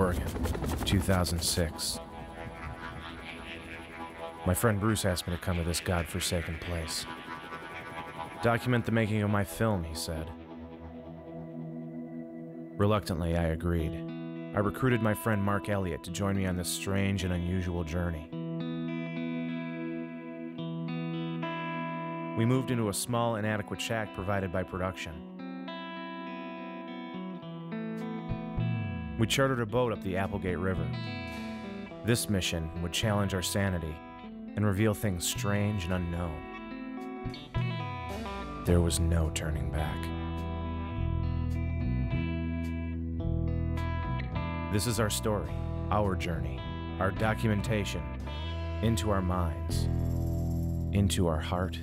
Oregon, 2006. My friend Bruce asked me to come to this godforsaken place. Document the making of my film, he said. Reluctantly, I agreed. I recruited my friend Mark Elliott to join me on this strange and unusual journey. We moved into a small, inadequate shack provided by production. We chartered a boat up the Applegate River. This mission would challenge our sanity and reveal things strange and unknown. There was no turning back. This is our story, our journey, our documentation into our minds, into our heart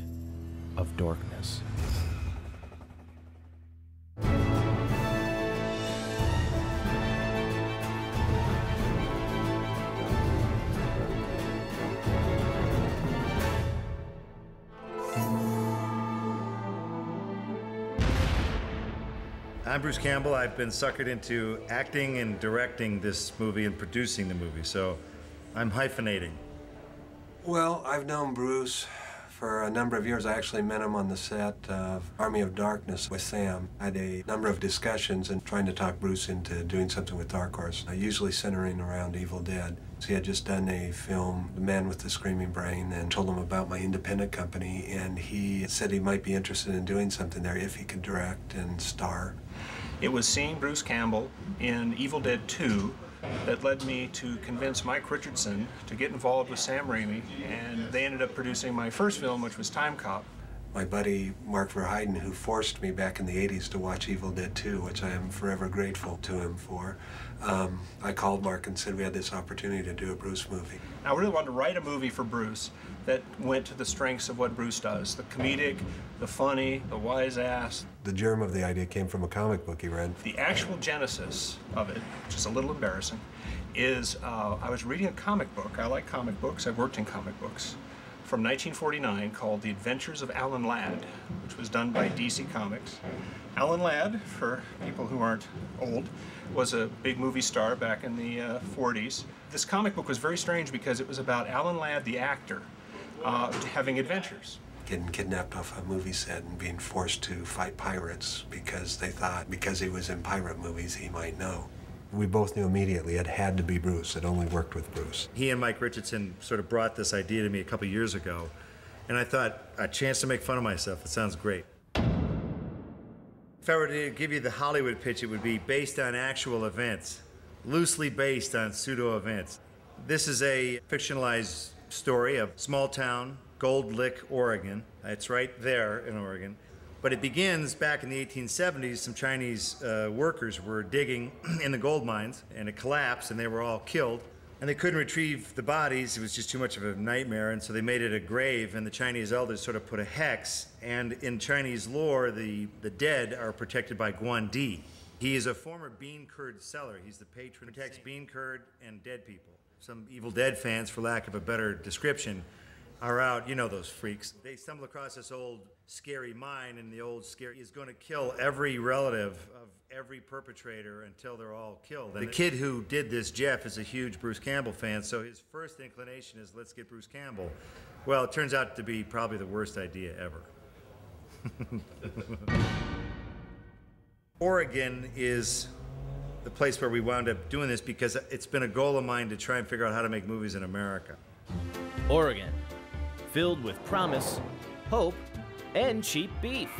of darkness. I'm Bruce Campbell. I've been suckered into acting and directing this movie and producing the movie, so I'm hyphenating. Well, I've known Bruce for a number of years. I actually met him on the set of Army of Darkness with Sam. I had a number of discussions and trying to talk Bruce into doing something with Dark Horse, usually centering around Evil Dead. So he had just done a film, The Man with the Screaming Brain, and told him about my independent company, and he said he might be interested in doing something there if he could direct and star. It was seeing Bruce Campbell in Evil Dead 2 that led me to convince Mike Richardson to get involved with Sam Raimi, and they ended up producing my first film, which was Time Cop. My buddy Mark Verheiden, who forced me back in the 80s to watch Evil Dead 2, which I am forever grateful to him for, I called Mark and said we had this opportunity to do a Bruce movie. I really wanted to write a movie for Bruce that went to the strengths of what Bruce does, the comedic, the funny, the wise ass. The germ of the idea came from a comic book he read. The actual genesis of it, which is a little embarrassing, is I was reading a comic book. I like comic books. I've worked in comic books. From 1949 called The Adventures of Alan Ladd, which was done by DC Comics. Alan Ladd, for people who aren't old, was a big movie star back in the 40s. This comic book was very strange because it was about Alan Ladd, the actor, having adventures. Getting kidnapped off a movie set and being forced to fight pirates because they thought because he was in pirate movies he might know. We both knew immediately it had to be Bruce. It only worked with Bruce. He and Mike Richardson sort of brought this idea to me a couple years ago, and I thought, a chance to make fun of myself, it sounds great. If I were to give you the Hollywood pitch, it would be based on actual events, loosely based on pseudo-events. This is a fictionalized story of small town, Gold Lick, Oregon. It's right there in Oregon. But it begins back in the 1870s. Some Chinese workers were digging in the gold mines, and it collapsed, and they were all killed. And they couldn't retrieve the bodies. It was just too much of a nightmare, and so they made it a grave, and the Chinese elders sort of put a hex. And in Chinese lore, the dead are protected by Guan-Di. He is a former bean curd seller. He's the patron, protects bean curd and dead people. Some Evil Dead fans, for lack of a better description, are out, you know those freaks. They stumble across this old scary mine, and the old scary is going to kill every relative of every perpetrator until they're all killed. And the kid who did this, Jeff, is a huge Bruce Campbell fan, so his first inclination is, let's get Bruce Campbell. Well, it turns out to be probably the worst idea ever. Oregon is the place where we wound up doing this because it's been a goal of mine to try and figure out how to make movies in America. Oregon, filled with promise, hope, and cheap beef.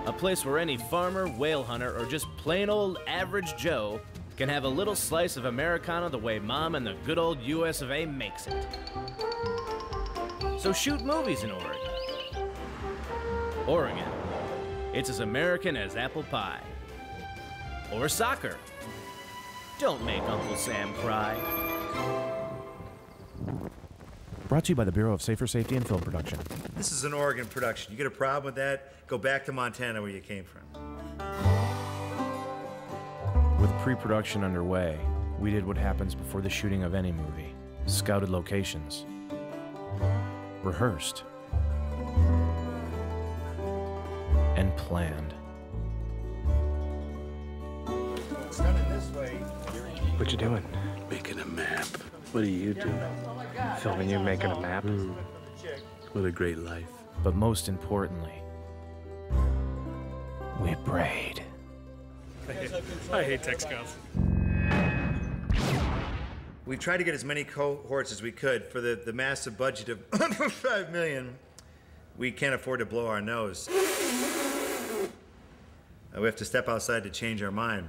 A place where any farmer, whale hunter, or just plain old average Joe can have a little slice of Americana the way Mom and the good old US of A makes it. So shoot movies in Oregon. Oregon, it's as American as apple pie. Or soccer. Don't make Uncle Sam cry. Brought to you by the Bureau of Safer Safety and Film Production. This is an Oregon production. You get a problem with that, go back to Montana where you came from. With pre-production underway, we did what happens before the shooting of any movie. Scouted locations. Rehearsed. And planned. It's done in this way. What you doing? Making a map. What do you do? Filming you making a map? What a great life. But most importantly, we prayed. I hate tech scouts. We tried to get as many cohorts as we could for the massive budget of $5 million. We can't afford to blow our nose. We have to step outside to change our mind.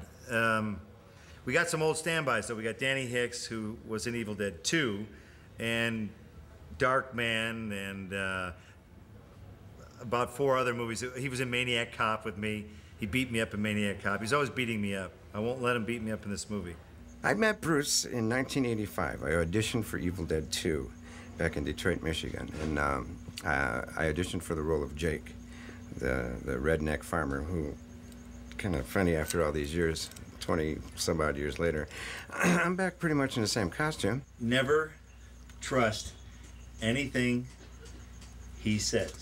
We got some old standbys, though. We got Danny Hicks, who was in Evil Dead 2, and Darkman, and about 4 other movies. He was in Maniac Cop with me. He beat me up in Maniac Cop. He's always beating me up. I won't let him beat me up in this movie. I met Bruce in 1985. I auditioned for Evil Dead 2 back in Detroit, Michigan. And I auditioned for the role of Jake, the redneck farmer who, kind of funny after all these years, 20-some-odd years later, I'm back pretty much in the same costume. Never trust anything he says.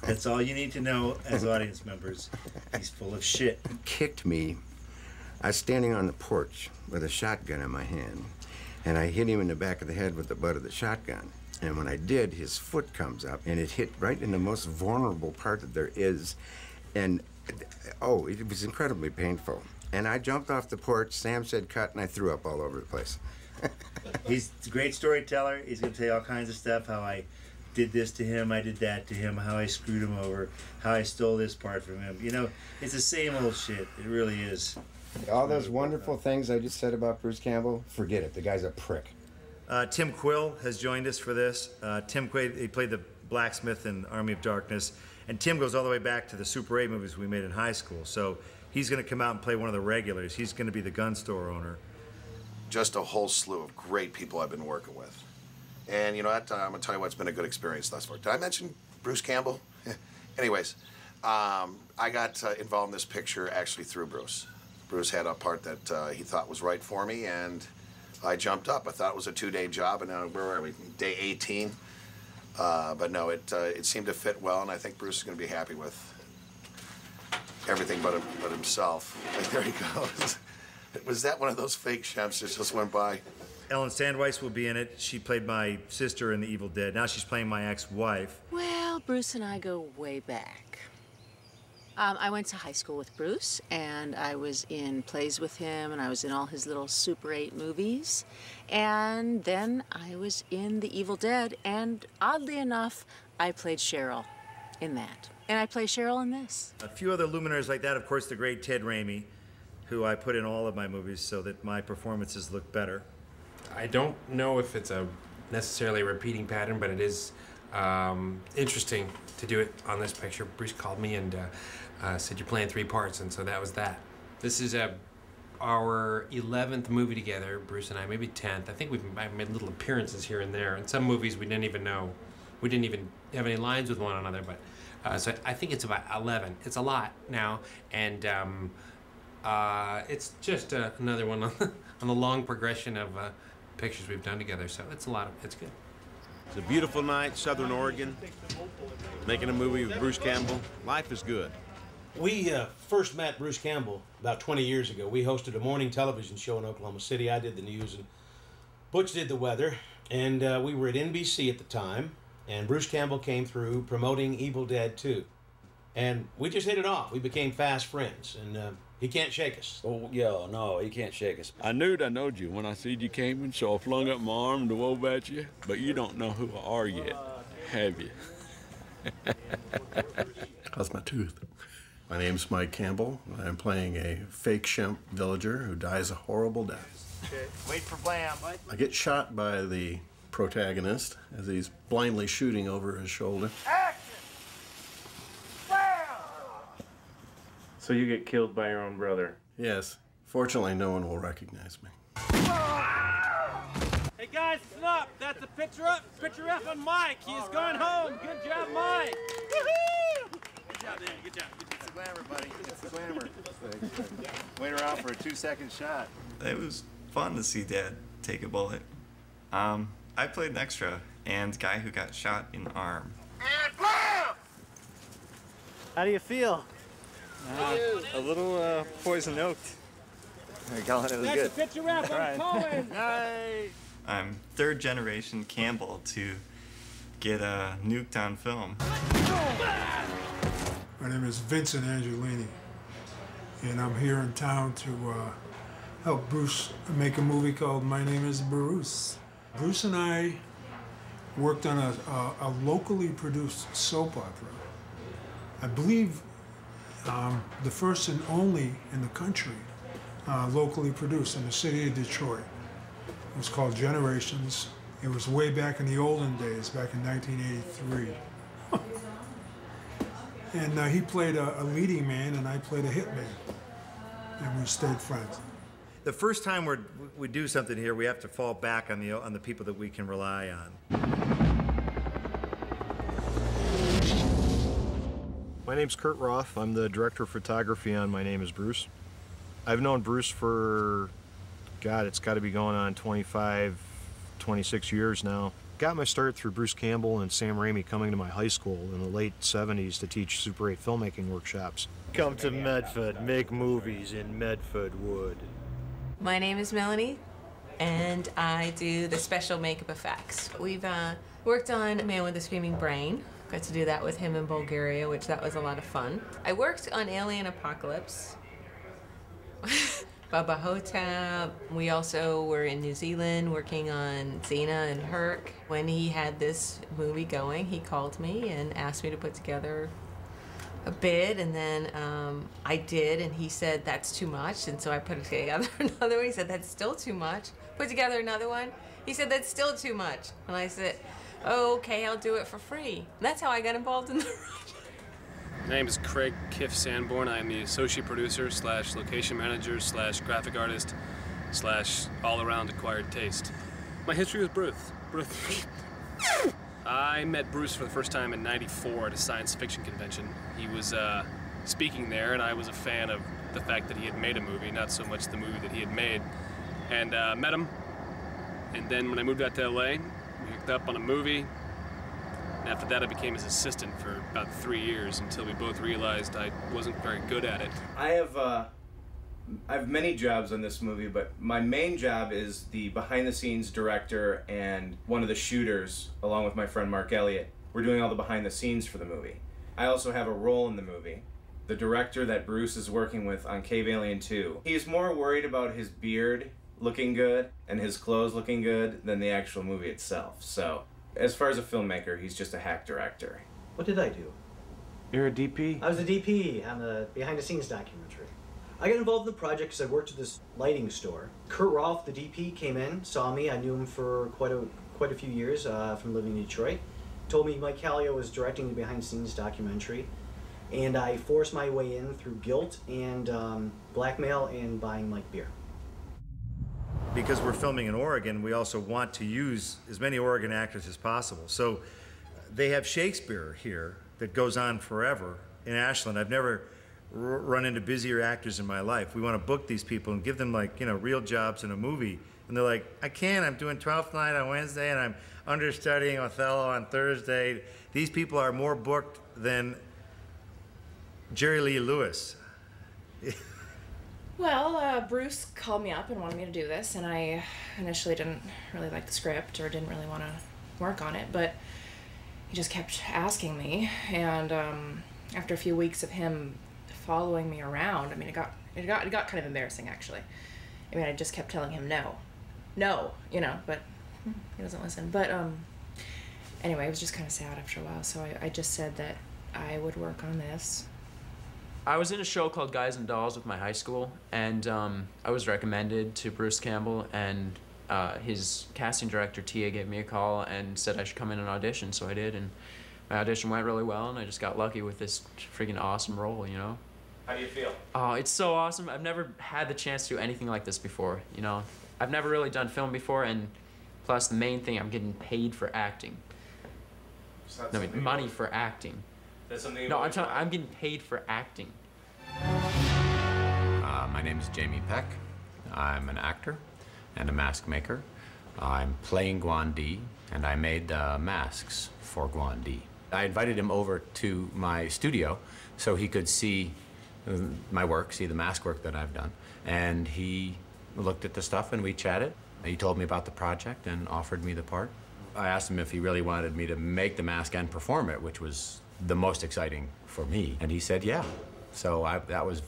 That's all you need to know as audience members. He's full of shit. He kicked me. I was standing on the porch with a shotgun in my hand, and I hit him in the back of the head with the butt of the shotgun. And when I did, his foot comes up, and it hit right in the most vulnerable part that there is. And, oh, it was incredibly painful. And I jumped off the porch, Sam said cut, and I threw up all over the place. He's a great storyteller. He's going to tell you all kinds of stuff, how I did this to him, I did that to him, how I screwed him over, how I stole this part from him. You know, it's the same old shit. It really is. All those wonderful things I just said about Bruce Campbell, forget it. The guy's a prick. Tim Quill has joined us for this. Tim Quill, he played the blacksmith in Army of Darkness. And Tim goes all the way back to the Super 8 movies we made in high school. So he's going to come out and play one of the regulars. He's going to be the gun store owner. Just a whole slew of great people I've been working with. And you know what? I'm going to tell you what's been a good experience thus far. Did I mention Bruce Campbell? Anyways, I got involved in this picture actually through Bruce. Bruce had a part that he thought was right for me, and I jumped up. I thought it was a 2-day job, and now where are we? Day 18. But no, it seemed to fit well, and I think Bruce is going to be happy with everything but himself. There he goes. Was that one of those fake shemps that just went by? Ellen Sandweiss will be in it. She played my sister in The Evil Dead. Now she's playing my ex-wife. Well, Bruce and I go way back. I went to high school with Bruce, and I was in plays with him, and I was in all his little Super 8 movies. And then I was in The Evil Dead, and oddly enough, I played Cheryl in that. And I play Cheryl in this. A few other luminaries like that, of course, the great Ted Raimi, who I put in all of my movies so that my performances look better. I don't know if it's a necessarily a repeating pattern, but it is interesting to do it on this picture. Bruce called me and said you're playing 3 parts, and so that was that. This is our 11th movie together, Bruce and I, maybe 10th. I think we've made little appearances here and there. In some movies we didn't even know, we didn't even have any lines with one another, but so I think it's about 11. It's a lot now, and it's just another one on the long progression of pictures we've done together, so it's a lot of, it's good. It's a beautiful night, Southern Oregon, making a movie with Bruce Campbell. Life is good. We first met Bruce Campbell about 20 years ago. We hosted a morning television show in Oklahoma City. I did the news, and Butch did the weather. And we were at NBC at the time, and Bruce Campbell came through promoting Evil Dead 2. And we just hit it off. We became fast friends, and he can't shake us. Oh, yeah, no, he can't shake us. I knew I knowed you when I seen you came in, so I flung up my arm to wave at you, but you don't know who I are yet, have you? How's my tooth? My name's Mike Campbell. I'm playing a fake Shemp villager who dies a horrible death. Okay, wait for Blam. I get shot by the protagonist as he's blindly shooting over his shoulder. Action! Blam! So you get killed by your own brother? Yes. Fortunately, no one will recognize me. Hey guys, listen up. That's a Featurette on Mike. He is going home. Good job, Mike. Woohoo! Good job, man. Good job. It's the glamour, buddy. It's the glamour. Wait around for a 2-second shot. It was fun to see Dad take a bullet. I played an extra and guy who got shot in the arm. And blam! How do you feel? A little poison oaked. There you go. It was That's good. a Featurette. I'm Cohen. Nice. I'm third generation Campbell to get a nuked on film. My name is Vincent Angelini, and I'm here in town to help Bruce make a movie called My Name is Bruce. Bruce and I worked on a locally produced soap opera. I believe the first and only in the country locally produced in the city of Detroit. It was called Generations. It was way back in the olden days, back in 1983. And he played a leading man, and I played a hitman. And we stayed friends. The first time we do something here, we have to fall back on the people that we can rely on. My name's Kurt Roth. I'm the director of photography on My Name is Bruce. I've known Bruce for, God, it's got to be going on 25, 26 years now. Got my start through Bruce Campbell and Sam Raimi coming to my high school in the late 70s to teach Super 8 filmmaking workshops. Come to Medford, make movies in Medford Wood. My name is Melanie, and I do the special makeup effects. We've worked on Man with a Screaming Brain. Got to do that with him in Bulgaria, which that was a lot of fun. I worked on Alien Apocalypse. Baba Hotep. We also were in New Zealand working on Xena and Herc. When he had this movie going, he called me and asked me to put together a bid, and then I did, and he said, that's too much, and so I put together another one. He said, that's still too much. Put together another one. He said, that's still too much. And I said, oh, okay, I'll do it for free. And that's how I got involved in the project. My name is Craig Kiff Sanborn. I am the associate producer / location manager / graphic artist / all-around acquired taste. My history with Bruce. I met Bruce for the first time in '94 at a science fiction convention. He was speaking there, and I was a fan of the fact that he had made a movie, not so much the movie that he had made. And met him, and then when I moved out to LA, we hooked up on a movie. And after that, I became his assistant for about 3 years until we both realized I wasn't very good at it. I have many jobs on this movie, but my main job is the behind-the-scenes director and one of the shooters, along with my friend Mark Elliott. We're doing all the behind-the-scenes for the movie. I also have a role in the movie, the director that Bruce is working with on Cave Alien 2. He's more worried about his beard looking good and his clothes looking good than the actual movie itself, so as far as a filmmaker, he's just a hack director. What did I do? You're a DP? I was a DP on the behind-the-scenes documentary. I got involved in the project because I worked at this lighting store. Kurt Rolfe, the DP, came in, saw me. I knew him for quite a few years from living in Detroit. Told me Mike Callio was directing the behind-the-scenes documentary, and I forced my way in through guilt and blackmail and buying Mike beer. Because we're filming in Oregon, we also want to use as many Oregon actors as possible. So they have Shakespeare here that goes on forever in Ashland. I've never run into busier actors in my life. We want to book these people and give them, like, you know, real jobs in a movie. And they're like, I can't, I'm doing 12th Night on Wednesday and I'm understudying Othello on Thursday. These people are more booked than Jerry Lee Lewis. Well, Bruce called me up and wanted me to do this, and I initially didn't really like the script or didn't really want to work on it, but he just kept asking me, and after a few weeks of him following me around, I mean, it got kind of embarrassing, actually. I mean, I just kept telling him no, you know, but he doesn't listen. But anyway, it was just kind of sad after a while, so I just said that I would work on this. I was in a show called Guys and Dolls with my high school, and I was recommended to Bruce Campbell, and his casting director, Tia, gave me a call and said I should come in and audition, so I did, and my audition went really well, and I just got lucky with this freaking awesome role, you know? How do you feel? Oh, it's so awesome. I've never had the chance to do anything like this before, you know? I've never really done film before, and plus the main thing, I'm getting paid for acting. So No, I mean, money for acting. That's something No, I'm getting paid for acting. My name is Jamie Peck. I'm an actor and a mask maker. I'm playing Guan Di, and I made the masks for Guan Di. I invited him over to my studio so he could see my work, see the mask work that I've done. And he looked at the stuff and we chatted. He told me about the project and offered me the part. I asked him if he really wanted me to make the mask and perform it, which was the most exciting for me. And he said, yeah. So that was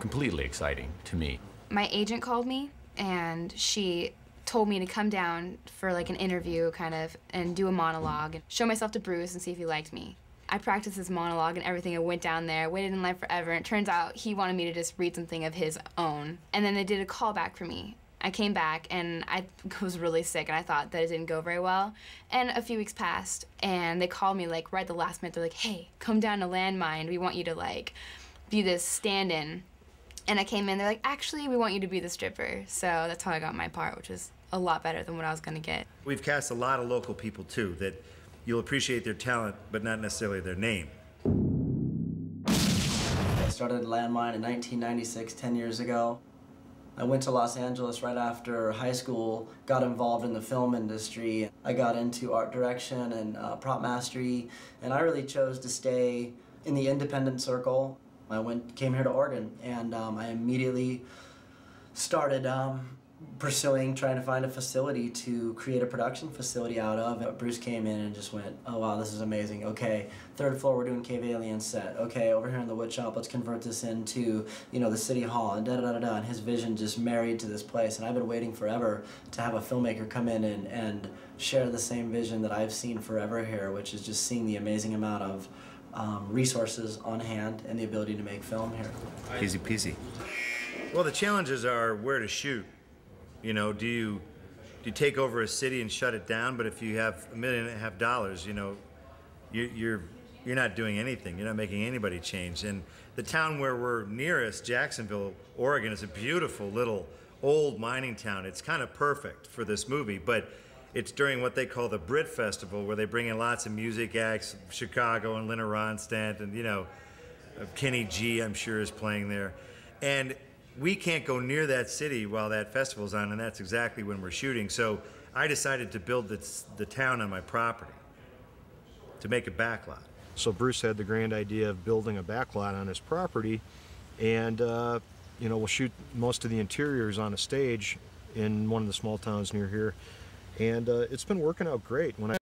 completely exciting to me. My agent called me and she told me to come down for like an interview kind of and do a monologue and show myself to Bruce and see if he liked me. I practiced this monologue and everything. I went down there, waited in line forever, and it turns out he wanted me to just read something of his own. And then they did a callback for me. I came back and I was really sick and I thought that it didn't go very well. And a few weeks passed and they called me like right at the last minute. They're like, hey, come down to Landmine. We want you to like be this stand-in. And I came in, they're like, actually, we want you to be the stripper. So that's how I got my part, which was a lot better than what I was gonna get. We've cast a lot of local people too that you'll appreciate their talent, but not necessarily their name. I started Landmine in 1996, 10 years ago. I went to Los Angeles right after high school, got involved in the film industry. I got into art direction and prop mastery, and I really chose to stay in the independent circle. I came here to Oregon, and I immediately started trying to find a facility to create a production facility out of. Bruce came in and just went, oh wow, this is amazing. Okay, third floor, we're doing Cave Alien set. Okay, over here in the wood shop, let's convert this into, you know, the city hall, and da-da-da-da-da. And his vision just married to this place. And I've been waiting forever to have a filmmaker come in and share the same vision that I've seen forever here, which is just seeing the amazing amount of resources on hand and the ability to make film here. Easy peasy. Well, the challenges are where to shoot. You know, do you take over a city and shut it down? But if you have $1.5 million, you know, you're not doing anything. You're not making anybody change. And the town where we're nearest, Jacksonville, Oregon, is a beautiful little old mining town. It's kind of perfect for this movie, but it's during what they call the Brit Festival, where they bring in lots of music acts, Chicago and Linda Ronstadt, and, you know, Kenny G, I'm sure, is playing there. And we can't go near that city while that festival's on, and that's exactly when we're shooting. So I decided to build the town on my property, to make a backlot. So Bruce had the grand idea of building a backlot on his property, and you know, we'll shoot most of the interiors on a stage in one of the small towns near here. And it's been working out great. When